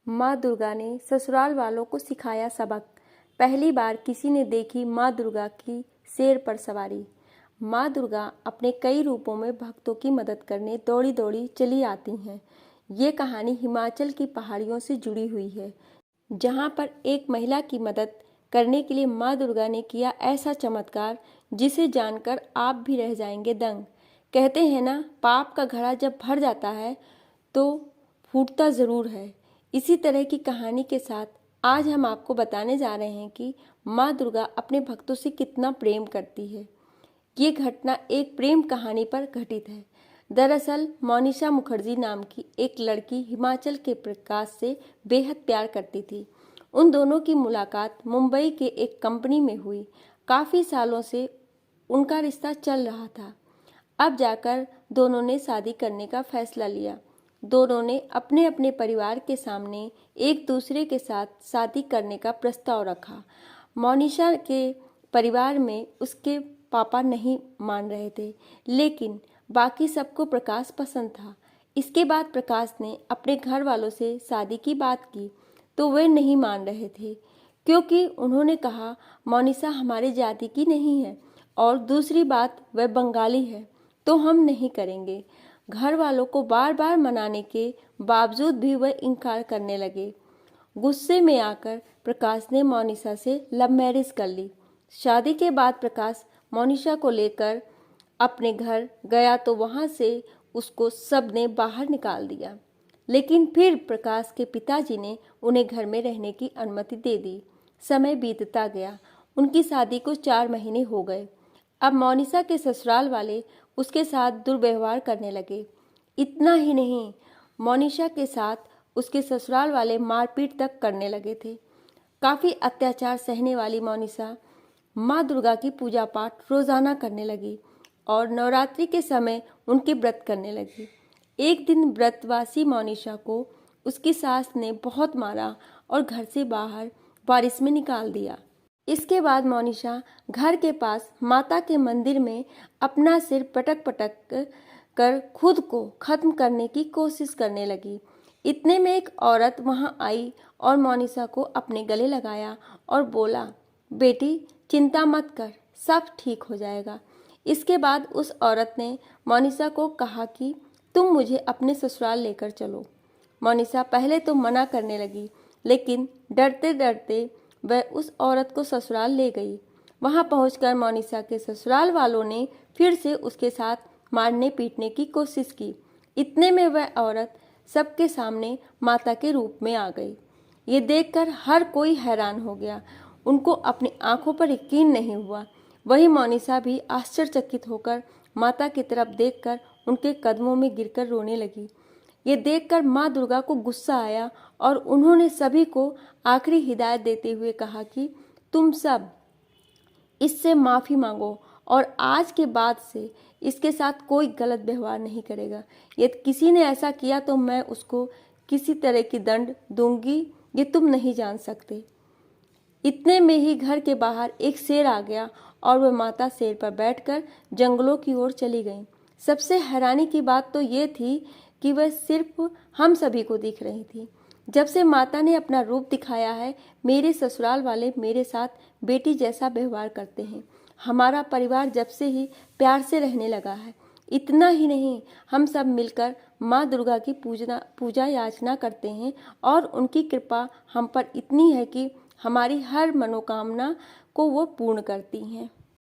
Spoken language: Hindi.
माँ दुर्गा ने ससुराल वालों को सिखाया सबक। पहली बार किसी ने देखी माँ दुर्गा की शेर पर सवारी। माँ दुर्गा अपने कई रूपों में भक्तों की मदद करने दौड़ी दौड़ी चली आती हैं। ये कहानी हिमाचल की पहाड़ियों से जुड़ी हुई है, जहाँ पर एक महिला की मदद करने के लिए माँ दुर्गा ने किया ऐसा चमत्कार जिसे जानकर आप भी रह जाएंगे दंग। कहते हैं ना, पाप का घड़ा जब भर जाता है तो फूटता ज़रूर है। इसी तरह की कहानी के साथ आज हम आपको बताने जा रहे हैं कि माँ दुर्गा अपने भक्तों से कितना प्रेम करती है। ये घटना एक प्रेम कहानी पर घटित है। दरअसल मोनिशा मुखर्जी नाम की एक लड़की हिमाचल के प्रकाश से बेहद प्यार करती थी। उन दोनों की मुलाकात मुंबई के एक कंपनी में हुई। काफ़ी सालों से उनका रिश्ता चल रहा था। अब जाकर दोनों ने शादी करने का फैसला लिया। दोनों ने अपने अपने परिवार के सामने एक दूसरे के साथ शादी करने का प्रस्ताव रखा। मोनिशा के परिवार में उसके पापा नहीं मान रहे थे, लेकिन बाकी सबको प्रकाश पसंद था। इसके बाद प्रकाश ने अपने घर वालों से शादी की बात की तो वे नहीं मान रहे थे, क्योंकि उन्होंने कहा मोनिशा हमारी जाति की नहीं है और दूसरी बात वह बंगाली है, तो हम नहीं करेंगे। घर वालों को बार बार मनाने के बावजूद भी वह इनकार करने लगे। गुस्से में आकर प्रकाश ने मोनिशा से लव मैरिज कर ली। शादी के बाद प्रकाश मोनिशा को लेकर अपने घर गया तो वहां से उसको सब ने बाहर निकाल दिया, लेकिन फिर प्रकाश के पिताजी ने उन्हें घर में रहने की अनुमति दे दी। समय बीतता गया, उनकी शादी को 4 महीने हो गए। अब मोनिशा के ससुराल वाले उसके साथ दुर्व्यवहार करने लगे। इतना ही नहीं, मोनिशा के साथ उसके ससुराल वाले मारपीट तक करने लगे थे। काफ़ी अत्याचार सहने वाली मोनिशा माँ दुर्गा की पूजा पाठ रोज़ाना करने लगी और नवरात्रि के समय उनके व्रत करने लगी। एक दिन व्रतवासी मोनिशा को उसकी सास ने बहुत मारा और घर से बाहर बारिश में निकाल दिया। इसके बाद मोनिशा घर के पास माता के मंदिर में अपना सिर पटक पटक कर खुद को खत्म करने की कोशिश करने लगी। इतने में एक औरत वहां आई और मोनिशा को अपने गले लगाया और बोला, बेटी चिंता मत कर, सब ठीक हो जाएगा। इसके बाद उस औरत ने मोनिशा को कहा कि तुम मुझे अपने ससुराल लेकर चलो। मोनिशा पहले तो मना करने लगी, लेकिन डरते डरते वह उस औरत को ससुराल ले गई। वहां पहुंचकर मोनिशा के ससुराल वालों ने फिर से उसके साथ मारने पीटने की कोशिश की। इतने में वह औरत सबके सामने माता के रूप में आ गई। ये देखकर हर कोई हैरान हो गया। उनको अपनी आंखों पर यकीन नहीं हुआ। वही मोनिशा भी आश्चर्यचकित होकर माता की तरफ देखकर उनके कदमों में गिरकर रोने लगी। ये देखकर माँ दुर्गा को गुस्सा आया और उन्होंने सभी को आखिरी हिदायत देते हुए कहा कि तुम सब इससे माफ़ी मांगो और आज के बाद से इसके साथ कोई गलत व्यवहार नहीं करेगा। यदि किसी ने ऐसा किया तो मैं उसको किसी तरह की दंड दूंगी, ये तुम नहीं जान सकते। इतने में ही घर के बाहर एक शेर आ गया और वह माता शेर पर बैठकर जंगलों की ओर चली गई। सबसे हैरानी की बात तो ये थी कि वह सिर्फ हम सभी को दिख रही थी। जब से माता ने अपना रूप दिखाया है, मेरे ससुराल वाले मेरे साथ बेटी जैसा व्यवहार करते हैं। हमारा परिवार जब से ही प्यार से रहने लगा है। इतना ही नहीं, हम सब मिलकर माँ दुर्गा की पूजा याचना करते हैं और उनकी कृपा हम पर इतनी है कि हमारी हर मनोकामना को वो पूर्ण करती हैं।